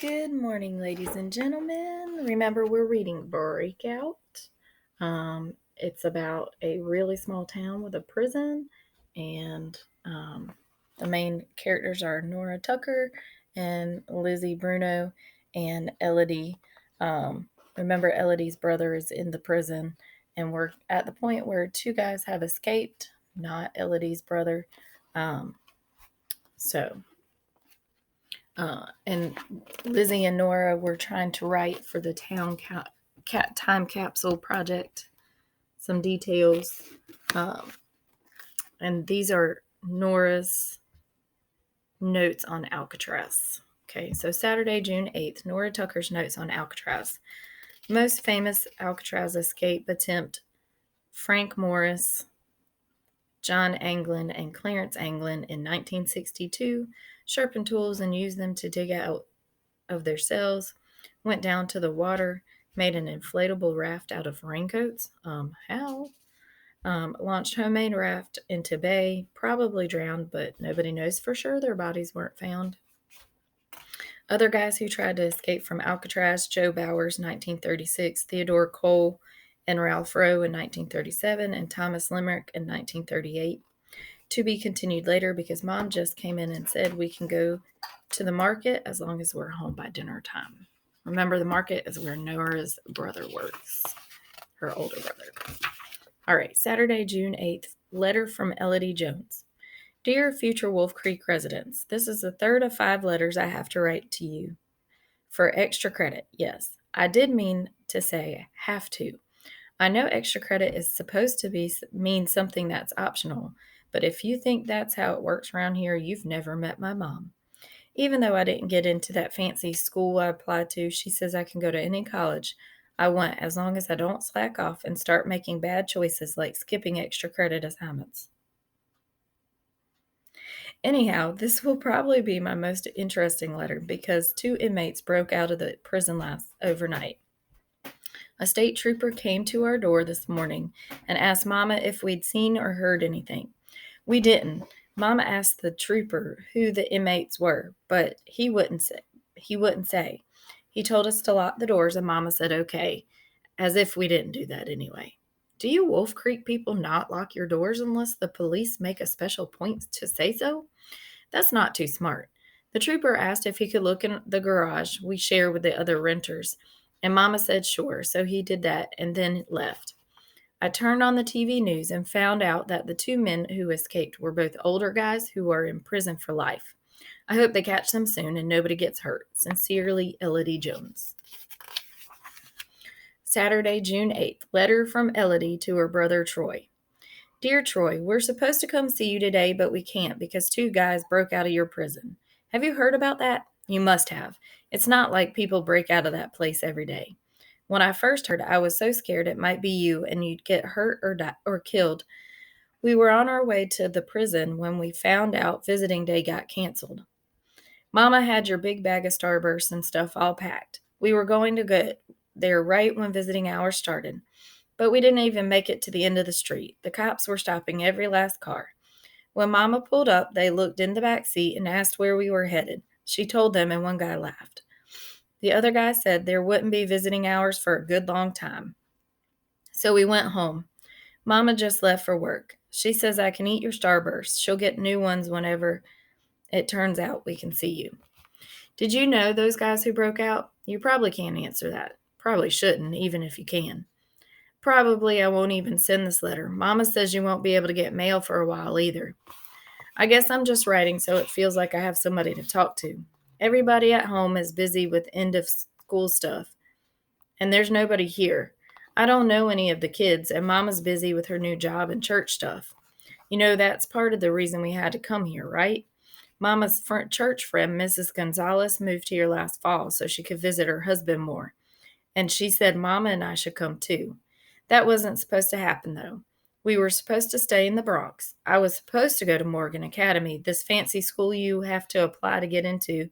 Good morning, ladies and gentlemen. Remember, we're reading Breakout. It's about a really small town with a prison, and the main characters are Nora Tucker and Lizzie Bruno and Elodie. Remember, Elodie's brother is in the prison, and we're at the point where two guys have escaped, not Elodie's brother. Um, so and Lizzie and Nora were trying to write for the time capsule project some details. Um, and these are Nora's notes on Alcatraz. Okay, so Saturday, June 8th, Nora Tucker's notes on Alcatraz. Most famous Alcatraz escape attempt: Frank Morris, John Anglin, and Clarence Anglin in 1962 sharpened tools and used them to dig out of their cells, went down to the water, made an inflatable raft out of raincoats. How? Launched homemade raft into bay, probably drowned, but nobody knows for sure. Their bodies weren't found. Other guys who tried to escape from Alcatraz: Joe Bowers, 1936, Theodore Cole and Ralph Rowe in 1937, and Thomas Limerick in 1938. To be continued later because Mom just came in and said we can go to the market as long as we're home by dinner time. Remember, the market is where Nora's brother works, her older brother. All right, Saturday, June 8th, letter from Elodie Jones. Dear future Wolf Creek residents, this is the third of 5 letters I have to write to you. For extra credit, yes. I did mean to say have to. I know extra credit is supposed to mean something that's optional, but if you think that's how it works around here, you've never met my mom. Even though I didn't get into that fancy school I applied to, she says I can go to any college I want as long as I don't slack off and start making bad choices like skipping extra credit assignments. Anyhow, this will probably be my most interesting letter because 2 inmates broke out of the prison last overnight. A state trooper came to our door this morning and asked Mama if we'd seen or heard anything. We didn't. Mama asked the trooper who the inmates were, but he wouldn't say. He told us to lock the doors, and Mama said okay, as if we didn't do that anyway. Do you Wolf Creek people not lock your doors unless the police make a special point to say so? That's not too smart. The trooper asked if he could look in the garage we share with the other renters, and Mama said sure, so he did that and then left. I turned on the TV news and found out that the 2 men who escaped were both older guys who are in prison for life. I hope they catch them soon and nobody gets hurt. Sincerely, Elodie Jones. Saturday, June 8th. Letter from Elodie to her brother Troy. Dear Troy, we're supposed to come see you today, but we can't because 2 guys broke out of your prison. Have you heard about that? You must have. It's not like people break out of that place every day. When I first heard, I was so scared it might be you and you'd get hurt or die or killed. We were on our way to the prison when we found out visiting day got canceled. Mama had your big bag of Starbursts and stuff all packed. We were going to get there right when visiting hours started, but we didn't even make it to the end of the street. The cops were stopping every last car. When Mama pulled up, they looked in the back seat and asked where we were headed. She told them, and one guy laughed. The other guy said there wouldn't be visiting hours for a good long time. So we went home. Mama just left for work. She says I can eat your Starbursts. She'll get new ones whenever it turns out we can see you. Did you know those guys who broke out? You probably can't answer that. Probably shouldn't, even if you can. Probably I won't even send this letter. Mama says you won't be able to get mail for a while either. I guess I'm just writing so it feels like I have somebody to talk to. Everybody at home is busy with end of school stuff, and there's nobody here. I don't know any of the kids, and Mama's busy with her new job and church stuff. You know, that's part of the reason we had to come here, right? Mama's church friend, Mrs. Gonzalez, moved here last fall so she could visit her husband more, and she said Mama and I should come too. That wasn't supposed to happen, though. We were supposed to stay in the Bronx. I was supposed to go to Morgan Academy, this fancy school you have to apply to get into,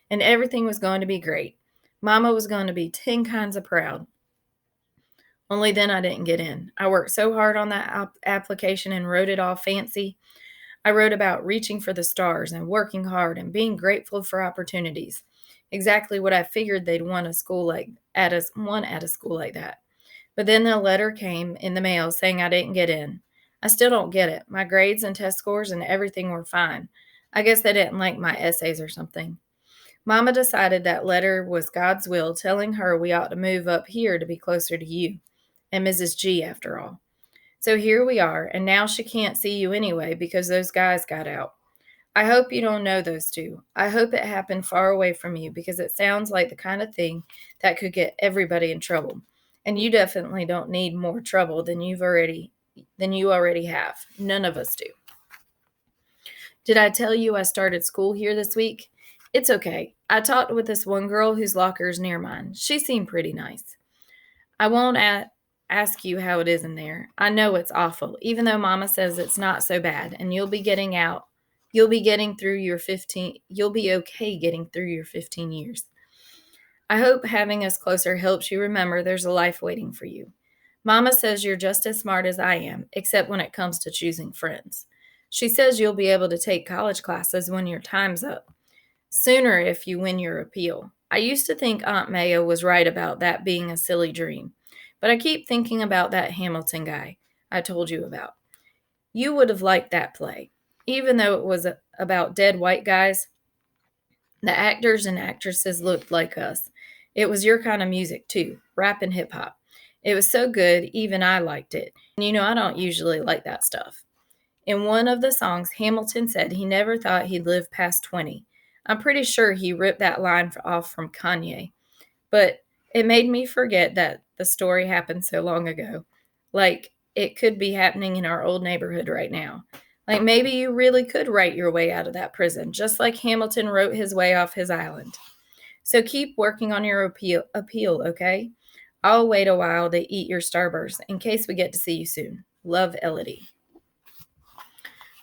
and everything was going to be great. Mama was going to be 10 kinds of proud. Only then I didn't get in. I worked so hard on that application and wrote it all fancy. I wrote about reaching for the stars and working hard and being grateful for opportunities. Exactly what I figured they'd want at a school like that. But then the letter came in the mail saying I didn't get in. I still don't get it. My grades and test scores and everything were fine. I guess they didn't like my essays or something. Mama decided that letter was God's will telling her we ought to move up here to be closer to you and Mrs. G after all. So here we are, and now she can't see you anyway because those guys got out. I hope you don't know those two. I hope it happened far away from you because it sounds like the kind of thing that could get everybody in trouble. And you definitely don't need more trouble than you already have. None of us do. Did I tell you I started school here this week? It's okay. I talked with this one girl whose locker is near mine. She seemed pretty nice. I won't ask you how it is in there. I know it's awful, even though Mama says it's not so bad, and you'll be getting out. You'll be you'll be okay getting through your 15 years. I hope having us closer helps you remember there's a life waiting for you. Mama says you're just as smart as I am, except when it comes to choosing friends. She says you'll be able to take college classes when your time's up, sooner if you win your appeal. I used to think Aunt Mayo was right about that being a silly dream, but I keep thinking about that Hamilton guy I told you about. You would have liked that play. Even though it was about dead white guys, the actors and actresses looked like us. It was your kind of music, too, rap and hip hop. It was so good, even I liked it. And I don't usually like that stuff. In one of the songs, Hamilton said he never thought he'd live past 20. I'm pretty sure he ripped that line off from Kanye. But it made me forget that the story happened so long ago. Like, it could be happening in our old neighborhood right now. Like, maybe you really could write your way out of that prison, just like Hamilton wrote his way off his island. So keep working on your appeal, okay? I'll wait a while to eat your Starburst in case we get to see you soon. Love, Elodie.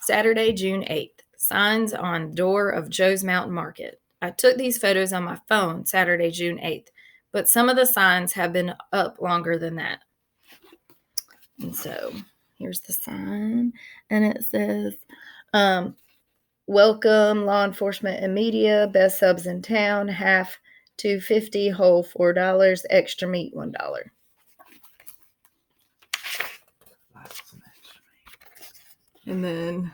Saturday, June 8th. Signs on door of Joe's Mountain Market. I took these photos on my phone Saturday, June 8th, but some of the signs have been up longer than that. And so here's the sign, and it says, welcome, law enforcement and media, best subs in town, half $2.50, whole $4, extra meat $1. And then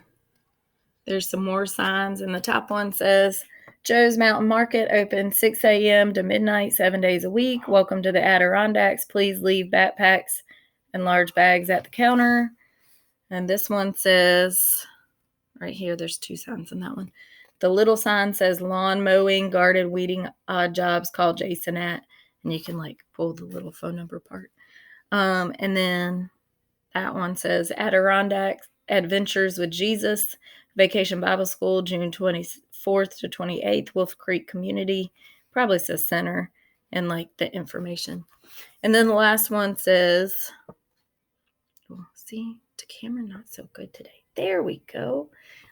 there's some more signs, and the top one says, Joe's Mountain Market open 6 a.m. to midnight, 7 days a week. Welcome to the Adirondacks. Please leave backpacks and large bags at the counter. And this one says, right here, there's two signs in that one. The little sign says lawn mowing, garden weeding, odd jobs, call Jason at. And you can pull the little phone number part. And then that one says Adirondack Adventures with Jesus, Vacation Bible School, June 24th to 28th, Wolf Creek Community. Probably says center and the information. And then the last one says, see, the camera not so good today. There we go.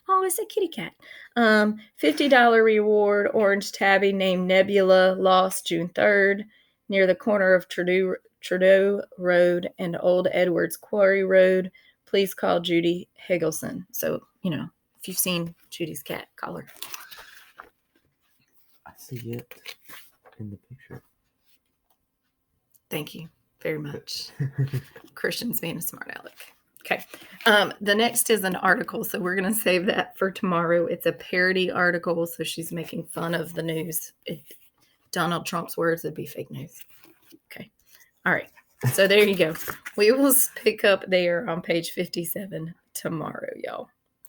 Oh, it's a kitty cat. $50 reward, orange tabby named Nebula, lost June 3rd, near the corner of Trudeau Road and Old Edwards Quarry Road. Please call Judy Higgleson. So, if you've seen Judy's cat, call her. I see it in the picture. Thank you very much. Christian's being a smart aleck. Okay. The next is an article, so we're going to save that for tomorrow. It's a parody article, so she's making fun of the news. If Donald Trump's words would be fake news. Okay. All right. So there you go. We will pick up there on page 57 tomorrow, y'all.